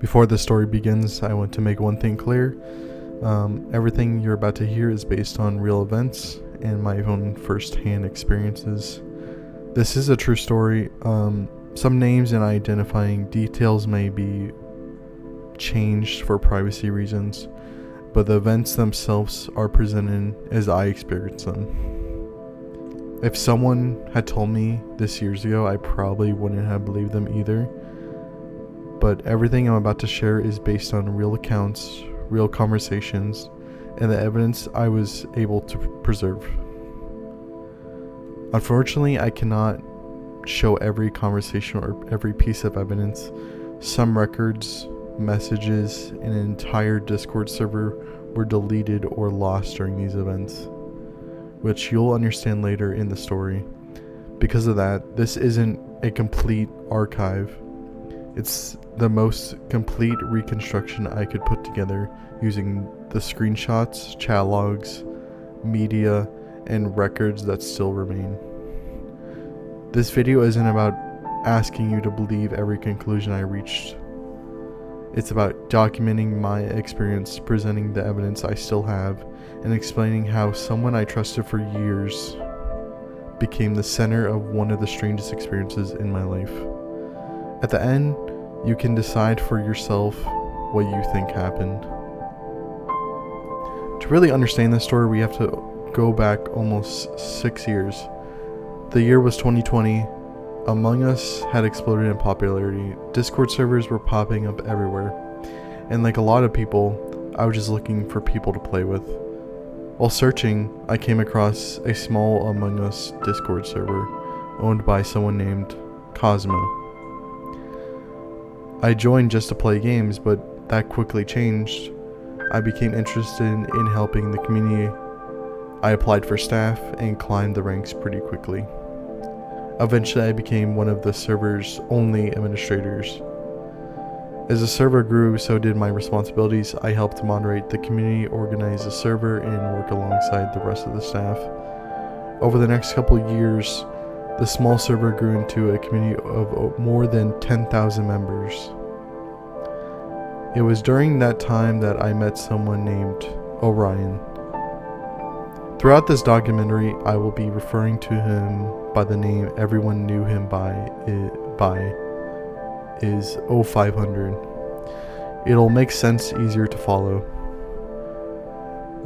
Before the story begins, I want to make one thing clear. Everything you're about to hear is based on real events and my own first-hand experiences. This is a true story. Some names and identifying details may be changed for privacy reasons, but the events themselves are presented as I experienced them. If someone had told me this years ago, I probably wouldn't have believed them either. But everything I'm about to share is based on real accounts, real conversations, and the evidence I was able to preserve. Unfortunately, I cannot show every conversation or every piece of evidence. Some records, messages, and an entire Discord server were deleted or lost during these events, which you'll understand later in the story. Because of that, this isn't a complete archive. It's the most complete reconstruction I could put together using the screenshots, chat logs, media, and records that still remain. This video isn't about asking you to believe every conclusion I reached. It's about documenting my experience, presenting the evidence I still have, and explaining how someone I trusted for years became the center of one of the strangest experiences in my life. At the end, you can decide for yourself what you think happened. To really understand this story, we have to go back almost 6 years. The year was 2020. Among Us had exploded in popularity. Discord servers were popping up everywhere. And like a lot of people, I was just looking for people to play with. While searching, I came across a small Among Us Discord server owned by someone named Cosmo. I joined just to play games, but that quickly changed. I became interested in helping the community. I applied for staff and climbed the ranks pretty quickly. Eventually, I became one of the server's only administrators. As the server grew, so did my responsibilities. I helped moderate the community, organize the server, and work alongside the rest of the staff. Over the next couple of years, the small server grew into a community of more than 10,000 members. It was during that time that I met someone named Orion. Throughout this documentary, I will be referring to him by the name everyone knew him by is O500. It'll make sense easier to follow.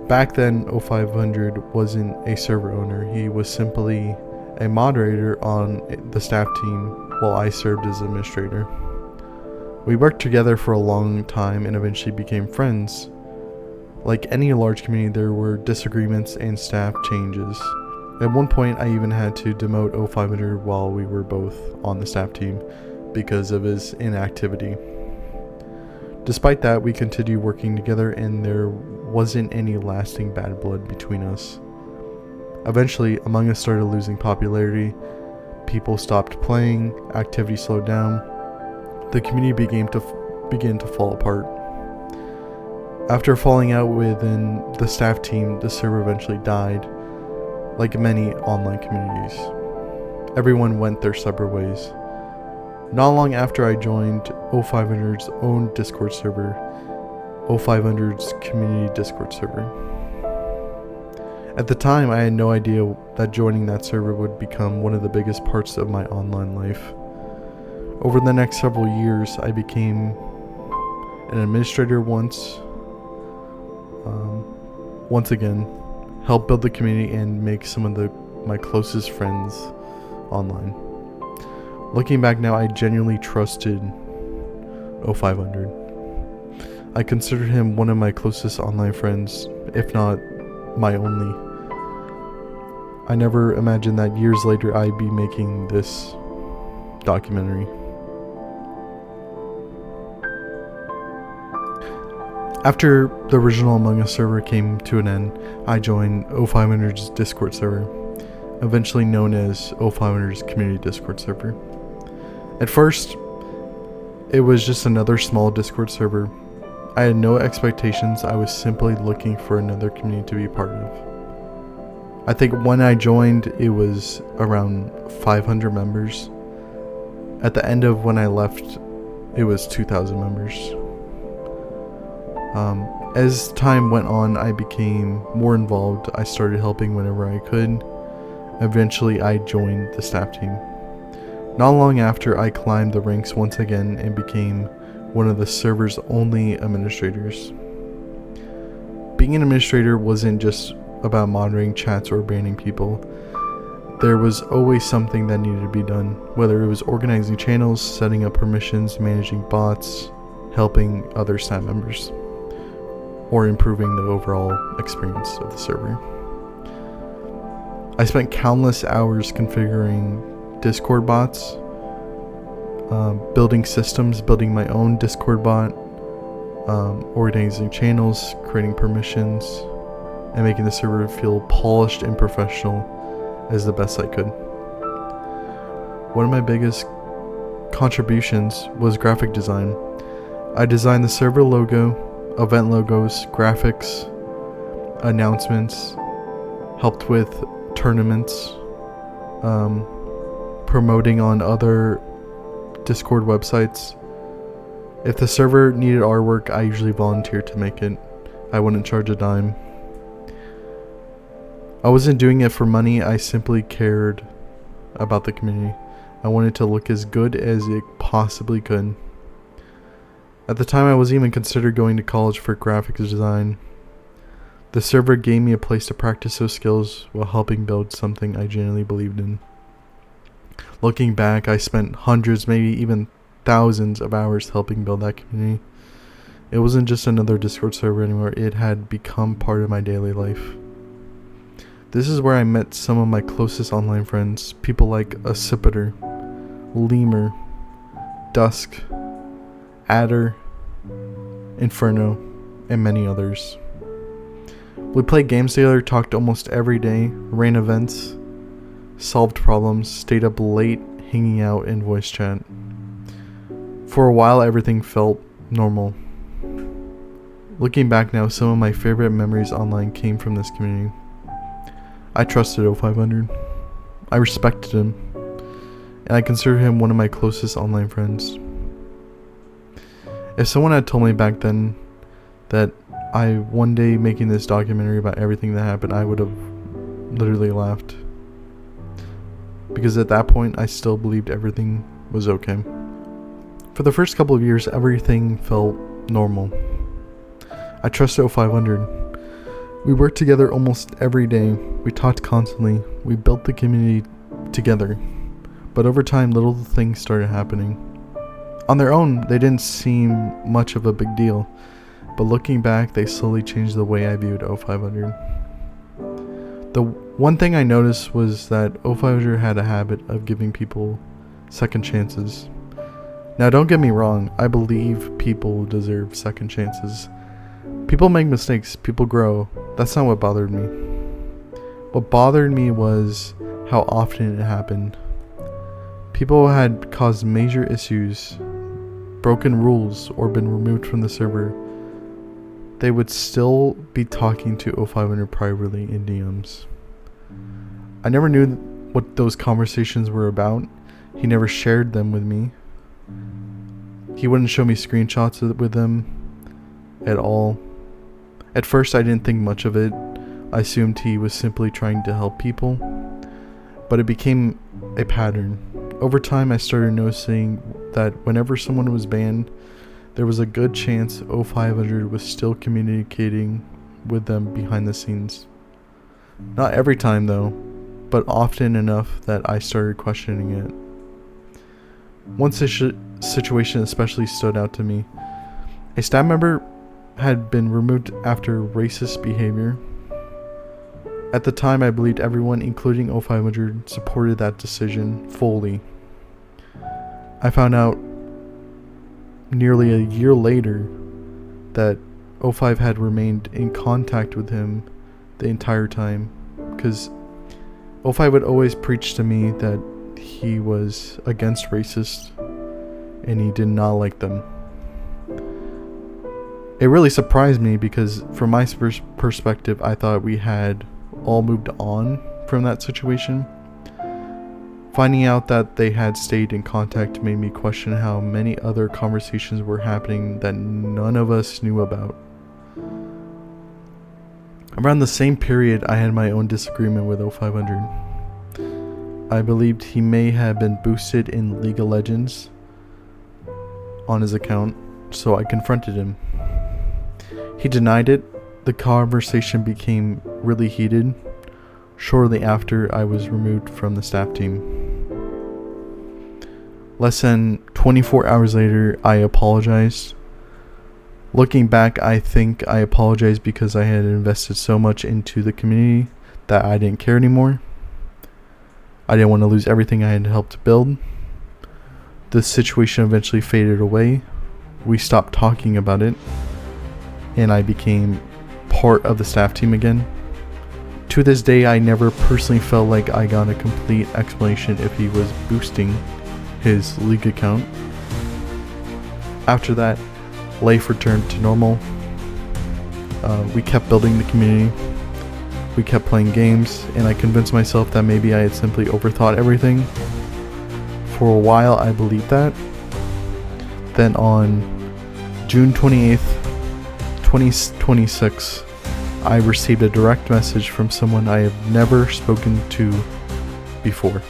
Back then, O500 wasn't a server owner. He was simply a moderator on the staff team while I served as administrator. We worked together for a long time and eventually became friends. Like any large community, there were disagreements and staff changes. At one point, I even had to demote O500 while we were both on the staff team because of his inactivity. Despite that, we continued working together and there wasn't any lasting bad blood between us. Eventually, Among Us started losing popularity. People stopped playing, activity slowed down. The community began to fall apart. After falling out within the staff team, the server eventually died, like many online communities. Everyone went their separate ways. Not long after I joined O500's own Discord server, O500's community Discord server. At the time, I had no idea that joining that server would become one of the biggest parts of my online life. Over the next several years, I became an administrator once again, helped build the community and make some of my closest friends online. Looking back now, I genuinely trusted O500. I considered him one of my closest online friends, if not my only. I never imagined that years later I'd be making this documentary. After the original Among Us server came to an end, I joined O500's Discord server, eventually known as O500's community Discord server. At first, it was just another small Discord server. I had no expectations. I was simply looking for another community to be a part of. I think when I joined, it was around 500 members. At the end of when I left, it was 2,000 members. As time went on, I became more involved. I started helping whenever I could. Eventually, I joined the staff team. Not long after, I climbed the ranks once again and became one of the server's only administrators. Being an administrator wasn't just about monitoring chats or banning people. There was always something that needed to be done, whether it was organizing channels, setting up permissions, managing bots, helping other staff members, or improving the overall experience of the server. I spent countless hours configuring Discord bots, building systems, building my own Discord bot, organizing channels, creating permissions, and making the server feel polished and professional as the best I could. One of my biggest contributions was graphic design. I designed the server logo, event logos, graphics, announcements, helped with tournaments, promoting on other Discord websites. If the server needed artwork, I usually volunteered to make it. I wouldn't charge a dime. I wasn't doing it for money, I simply cared about the community. I wanted to look as good as it possibly could. At the time, I was even considered going to college for graphics design. The server gave me a place to practice those skills while helping build something I genuinely believed in. Looking back, I spent hundreds, maybe even thousands of hours helping build that community. It wasn't just another Discord server anymore, it had become part of my daily life. This is where I met some of my closest online friends, people like Accipiter, Lemur, Dusk, Adder, Inferno, and many others. We played games together, talked almost every day, ran events, solved problems, stayed up late hanging out in voice chat. For a while, everything felt normal. Looking back now, some of my favorite memories online came from this community. I trusted O500. I respected him, and I considered him one of my closest online friends. If someone had told me back then that I one day making this documentary about everything that happened, I would have literally laughed. Because at that point, I still believed everything was okay. For the first couple of years, everything felt normal. I trusted O500. We worked together almost every day. We talked constantly. We built the community together. But over time, little things started happening. On their own, they didn't seem much of a big deal. But looking back, they slowly changed the way I viewed O500. The one thing I noticed was that O500 had a habit of giving people second chances. Now, don't get me wrong. I believe people deserve second chances. People make mistakes. People grow. That's not what bothered me. What bothered me was how often it happened. People had caused major issues, broken rules, or been removed from the server. They would still be talking to O500 privately in DMs. I never knew what those conversations were about. He never shared them with me. He wouldn't show me screenshots with them at all. At first, I didn't think much of it. I assumed he was simply trying to help people. But it became a pattern. Over time, I started noticing that whenever someone was banned, there was a good chance O500 was still communicating with them behind the scenes. Not every time though, but often enough that I started questioning it. One situation especially stood out to me. A staff member had been removed after racist behavior. At the time, I believed everyone, including O500, supported that decision fully. I found out nearly a year later that O5 had remained in contact with him the entire time, because O5 would always preach to me that he was against racists and he did not like them. It really surprised me because from my perspective, I thought we had all moved on from that situation. Finding out that they had stayed in contact made me question how many other conversations were happening that none of us knew about. Around the same period, I had my own disagreement with O500. I believed he may have been boosted in League of Legends on his account, so I confronted him. He denied it. The conversation became really heated. Shortly after, I was removed from the staff team. Less than 24 hours later, I apologized. Looking back, I think I apologized because I had invested so much into the community that I didn't care anymore. I didn't want to lose everything I had helped build. The situation eventually faded away. We stopped talking about it, and I became part of the staff team again. To this day, I never personally felt like I got a complete explanation if he was boosting his league account. After that, life returned to normal. We kept building the community. We kept playing games, and I convinced myself that maybe I had simply overthought everything. For a while, I believed that. Then on June 28th, 2026, I received a direct message from someone I have never spoken to before.